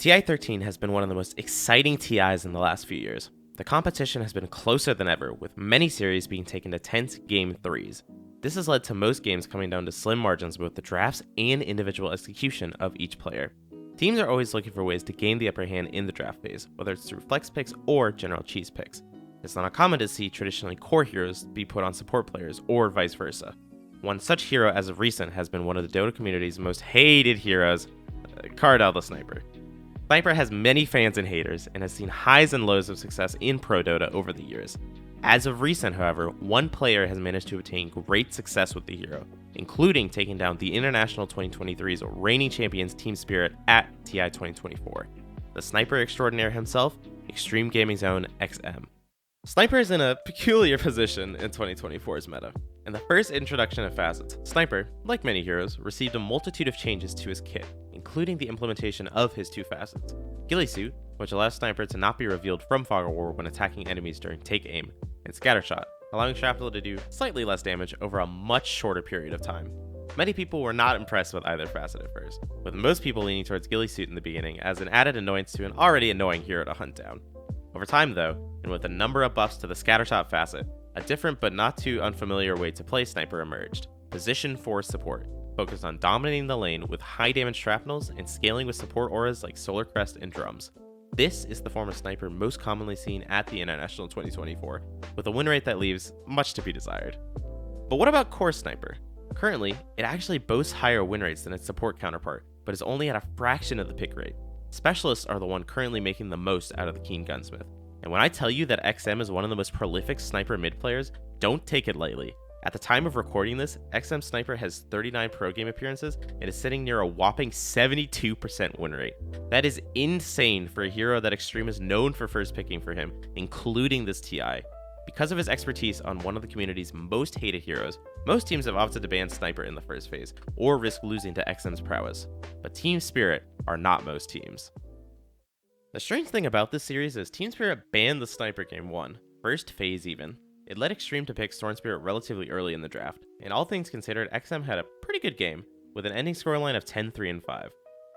TI-13 has been one of the most exciting TIs in the last few years. The competition has been closer than ever, with many series being taken to tense Game 3s. This has led to most games coming down to slim margins with the drafts and individual execution of each player. Teams are always looking for ways to gain the upper hand in the draft phase, whether it's through flex picks or general cheese picks. It's not uncommon to see traditionally core heroes be put on support players, or vice versa. One such hero as of recent has been one of the Dota community's most hated heroes, Cardell the Sniper. Sniper has many fans and haters, and has seen highs and lows of success in Pro Dota over the years. As of recent, however, one player has managed to obtain great success with the hero, including taking down the International 2023's reigning champions Team Spirit at TI 2024. The Sniper extraordinaire himself, Extreme Gaming's own XM. Sniper is in a peculiar position in 2024's meta. In the first introduction of facets, Sniper, like many heroes, received a multitude of changes to his kit, including the implementation of his two facets. Ghillie Suit, which allows Sniper to not be revealed from Fog of War when attacking enemies during Take Aim, and Scattershot, allowing Shrapnel to do slightly less damage over a much shorter period of time. Many people were not impressed with either facet at first, with most people leaning towards Ghillie Suit in the beginning as an added annoyance to an already annoying hero to hunt down. Over time though, and with a number of buffs to the Scattershot facet, a different but not too unfamiliar way to play Sniper emerged. Position for support, focused on dominating the lane with high damage shrapnels and scaling with support auras like Solar Crest and Drums. This is the form of Sniper most commonly seen at the International 2024, with a win rate that leaves much to be desired. But what about Core Sniper? Currently, it actually boasts higher win rates than its support counterpart, but is only at a fraction of the pick rate. Specialists are the one currently making the most out of the Keen Gunsmith. And when I tell you that XM is one of the most prolific Sniper mid players, don't take it lightly. At the time of recording this, XM Sniper has 39 pro game appearances and is sitting near a whopping 72% win rate. That is insane for a hero that Extreme is known for first picking for him, including this TI. Because of his expertise on one of the community's most hated heroes, most teams have opted to ban Sniper in the first phase, or risk losing to XM's prowess. But Team Spirit are not most teams. The strange thing about this series is Team Spirit banned the Sniper game 1, first phase even. It led Extreme to pick Storm Spirit relatively early in the draft, and all things considered, XM had a pretty good game, with an ending scoreline of 10-3-5.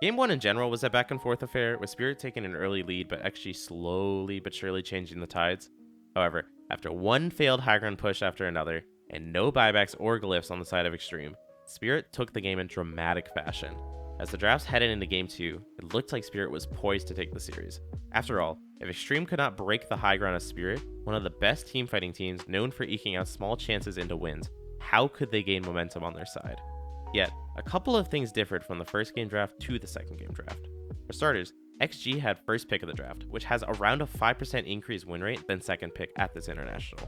Game 1 in general was a back and forth affair, with Spirit taking an early lead but XG slowly but surely changing the tides. However, after one failed high ground push after another, and no buybacks or glyphs on the side of Extreme, Spirit took the game in dramatic fashion. As the drafts headed into Game 2, it looked like Spirit was poised to take the series. After all, if Extreme could not break the high ground of Spirit, one of the best teamfighting teams known for eking out small chances into wins, how could they gain momentum on their side? Yet, a couple of things differed from the first game draft to the second game draft. For starters, XG had first pick of the draft, which has around a 5% increased win rate than second pick at this international.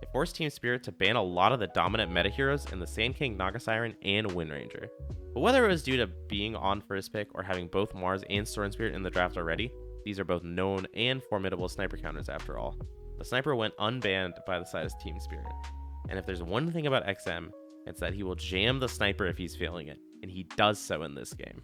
It forced Team Spirit to ban a lot of the dominant meta heroes in the Sand King, Naga Siren, and Wind Ranger. But whether it was due to being on first pick or having both Mars and Storm Spirit in the draft already, these are both known and formidable sniper counters after all. The Sniper went unbanned by the side of Team Spirit. And if there's one thing about XM, it's that he will jam the Sniper if he's feeling it, and he does so in this game.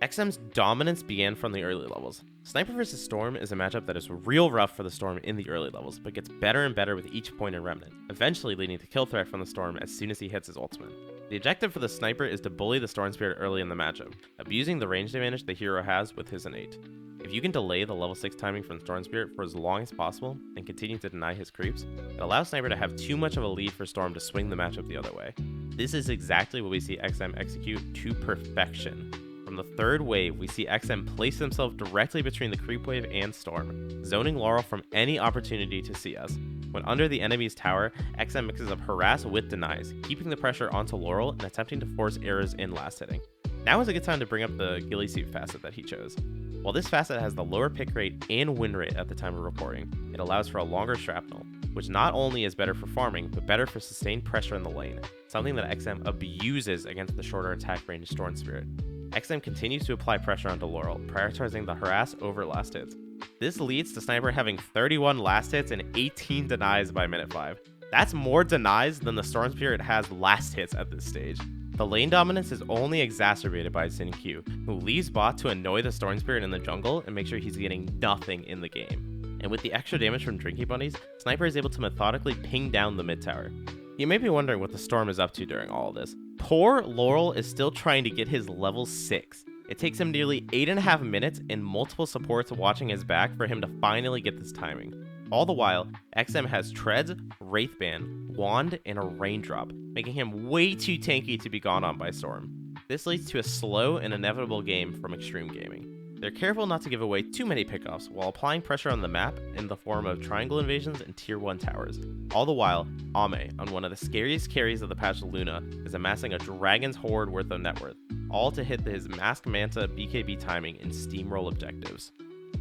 XM's dominance began from the early levels. Sniper vs Storm is a matchup that is real rough for the Storm in the early levels, but gets better and better with each point in Remnant, eventually leading to kill threat from the Storm as soon as he hits his ultimate. The objective for the Sniper is to bully the Storm Spirit early in the matchup, abusing the range advantage the hero has with his innate. If you can delay the level 6 timing from Storm Spirit for as long as possible, and continue to deny his creeps, it allows Sniper to have too much of a lead for Storm to swing the matchup the other way. This is exactly what we see XM execute to perfection. From the third wave, we see XM place himself directly between the creep wave and Storm, zoning Laurel from any opportunity to see us. When under the enemy's tower, XM mixes up harass with denies, keeping the pressure onto Laurel and attempting to force errors in last hitting. Now is a good time to bring up the Ghillie Suit facet that he chose. While this facet has the lower pick rate and win rate at the time of recording, it allows for a longer shrapnel, which not only is better for farming, but better for sustained pressure in the lane, something that XM abuses against the shorter attack range Storm Spirit. XM continues to apply pressure onto Laurel, prioritizing the harass over last hits. This leads to Sniper having 31 last hits and 18 denies by minute 5. That's more denies than the Storm Spirit has last hits at this stage. The lane dominance is only exacerbated by Sin Q, who leaves bot to annoy the Storm Spirit in the jungle and make sure he's getting nothing in the game. And with the extra damage from Drinky Bunnies, Sniper is able to methodically ping down the mid tower. You may be wondering what the Storm is up to during all of this. Poor Laurel is still trying to get his level 6, It takes him nearly 8.5 minutes and multiple supports watching his back for him to finally get this timing. All the while, XM has Treads, Wraithband, Wand, and a Raindrop, making him way too tanky to be gone on by Storm. This leads to a slow and inevitable game from Extreme Gaming. They're careful not to give away too many pickoffs while applying pressure on the map in the form of triangle invasions and tier 1 towers. All the while, Ame, on one of the scariest carries of the patch Luna, is amassing a dragon's horde worth of net worth, all to hit his Mask Manta BKB timing and steamroll objectives.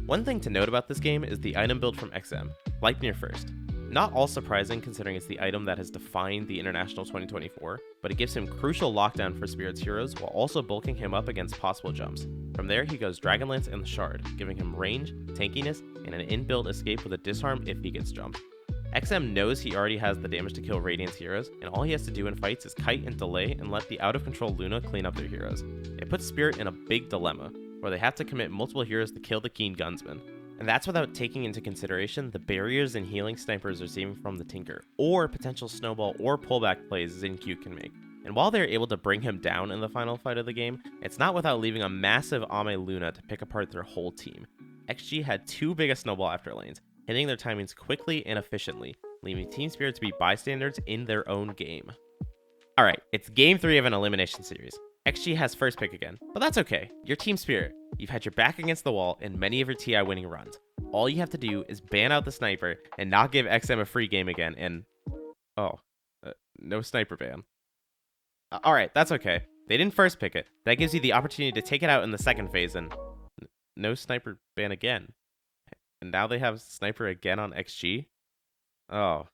One thing to note about this game is the item build from XM, Gleipnir first. Not all surprising considering it's the item that has defined the International 2024, but it gives him crucial lockdown for Spirit's heroes while also bulking him up against possible jumps. From there, he goes Dragonlance and the Shard, giving him range, tankiness, and an inbuilt escape with a disarm if he gets jumped. XM knows he already has the damage to kill Radiant's heroes, and all he has to do in fights is kite and delay and let the out-of-control Luna clean up their heroes. It puts Spirit in a big dilemma, where they have to commit multiple heroes to kill the Keen Gunsman. And that's without taking into consideration the barriers and healing snipers receiving from the Tinker, or potential snowball or pullback plays Xinq can make. And while they're able to bring him down in the final fight of the game, it's not without leaving a massive Ame Luna to pick apart their whole team. XG had two biggest snowball after lanes, hitting their timings quickly and efficiently, leaving Team Spirit to be bystanders in their own game. Alright, it's game 3 of an elimination series. XG has first pick again, but that's okay. You're Team Spirit. You've had your back against the wall in many of your TI winning runs. All you have to do is ban out the sniper and not give XM a free game again and... no sniper ban. Alright, that's okay. They didn't first pick it. That gives you the opportunity to take it out in the second phase and... no sniper ban again. And now they have sniper again on XG? Oh,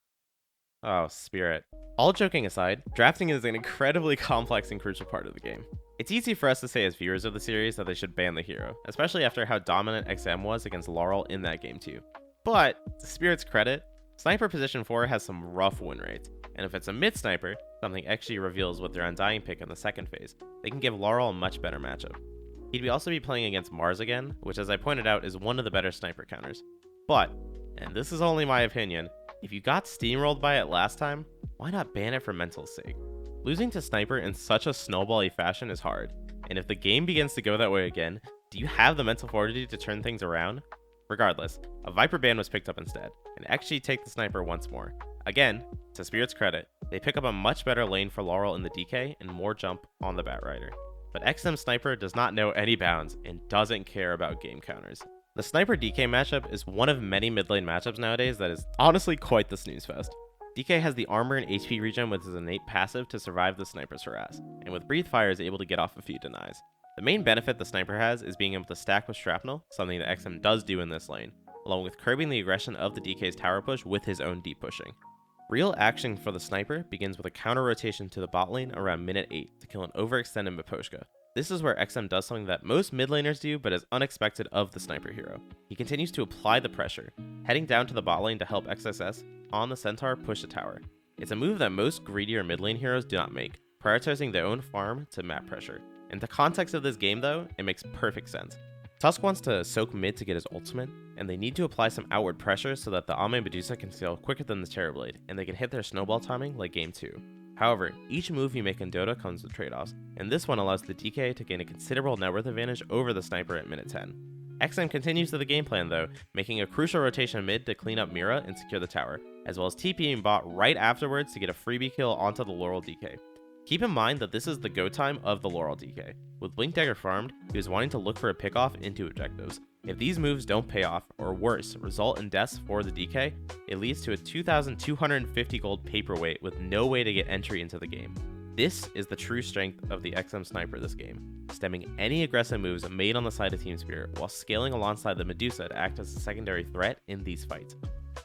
Spirit. All joking aside, drafting is an incredibly complex and crucial part of the game. It's easy for us to say as viewers of the series that they should ban the hero, especially after how dominant XM was against Laurel in that game too. But, to Spirit's credit, Sniper Position 4 has some rough win rates, and if it's a mid-sniper, something XG reveals with their Undying pick in the second phase, they can give Laurel a much better matchup. He'd also be playing against Mars again, which as I pointed out is one of the better sniper counters. But, and this is only my opinion, if you got steamrolled by it last time, why not ban it for mental's sake? Losing to Sniper in such a snowbally fashion is hard, and if the game begins to go that way again, do you have the mental fortitude to turn things around? Regardless, a Viper ban was picked up instead, and XG take the Sniper once more. Again, to Spirit's credit, they pick up a much better lane for Laurel in the DK and more jump on the Batrider. But XM Sniper does not know any bounds and doesn't care about game counters. The Sniper DK matchup is one of many mid lane matchups nowadays that is honestly quite the snooze fest. DK has the armor and HP regen with his innate passive to survive the Sniper's harass, and with Breathe Fire is able to get off a few denies. The main benefit the Sniper has is being able to stack with Shrapnel, something that XM does do in this lane, along with curbing the aggression of the DK's tower push with his own deep pushing. Real action for the Sniper begins with a counter rotation to the bot lane around minute 8 to kill an overextended Miposhka. This is where XM does something that most mid laners do but is unexpected of the Sniper hero. He continues to apply the pressure, heading down to the bot lane to help XSS on the Centaur push the tower. It's a move that most greedier mid lane heroes do not make, prioritizing their own farm to map pressure. In the context of this game though, it makes perfect sense. Tusk wants to soak mid to get his ultimate, and they need to apply some outward pressure so that the Ame Medusa can scale quicker than the Terrorblade, and they can hit their snowball timing like game 2. However, each move you make in Dota comes with trade-offs, and this one allows the DK to gain a considerable net worth advantage over the Sniper at minute 10. XM continues to the game plan though, making a crucial rotation mid to clean up Mira and secure the tower, as well as TPing bot right afterwards to get a freebie kill onto the Laurel DK. Keep in mind that this is the go time of the Laurel DK. With Blink Dagger farmed, he was wanting to look for a pickoff into objectives. If these moves don't pay off, or worse, result in deaths for the DK, it leads to a 2,250 gold paperweight with no way to get entry into the game. This is the true strength of the XM Sniper this game, stemming any aggressive moves made on the side of Team Spirit while scaling alongside the Medusa to act as a secondary threat in these fights.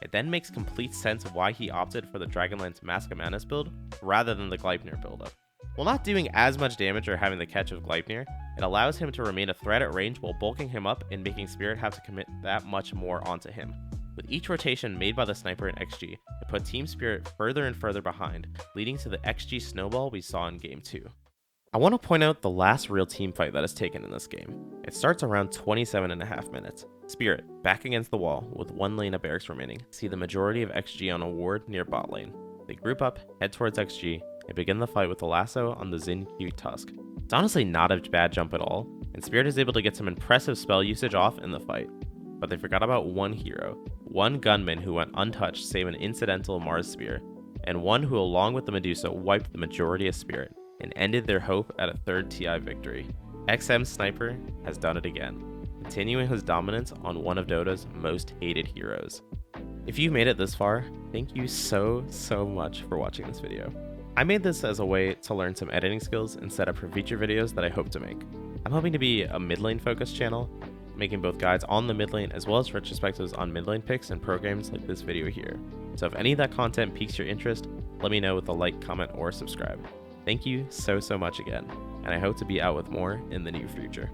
It then makes complete sense why he opted for the Dragonlance Mask of Madness build rather than the Gleipnir buildup. While not doing as much damage or having the catch of Gleipnir, it allows him to remain a threat at range while bulking him up and making Spirit have to commit that much more onto him. With each rotation made by the Sniper and XG, it put Team Spirit further and further behind, leading to the XG snowball we saw in Game 2. I want to point out the last real team fight that is taken in this game. It starts around 27.5 minutes. Spirit, back against the wall, with one lane of barracks remaining, see the majority of XG on a ward near bot lane. They group up, head towards XG, and begin the fight with the lasso on the Xinq Tusk. It's honestly not a bad jump at all, and Spirit is able to get some impressive spell usage off in the fight. But they forgot about one hero, one gunman who went untouched save an incidental Mars Spear, and one who along with the Medusa wiped the majority of Spirit and ended their hope at a third TI victory. XM Sniper has done it again, continuing his dominance on one of Dota's most hated heroes. If you've made it this far, thank you so much for watching this video. I made this as a way to learn some editing skills and set up for future videos that I hope to make. I'm hoping to be a mid lane focused channel, making both guides on the mid lane as well as retrospectives on mid lane picks and programs like this video here. So if any of that content piques your interest, let me know with a like, comment, or subscribe. Thank you so much again, and I hope to be out with more in the near future.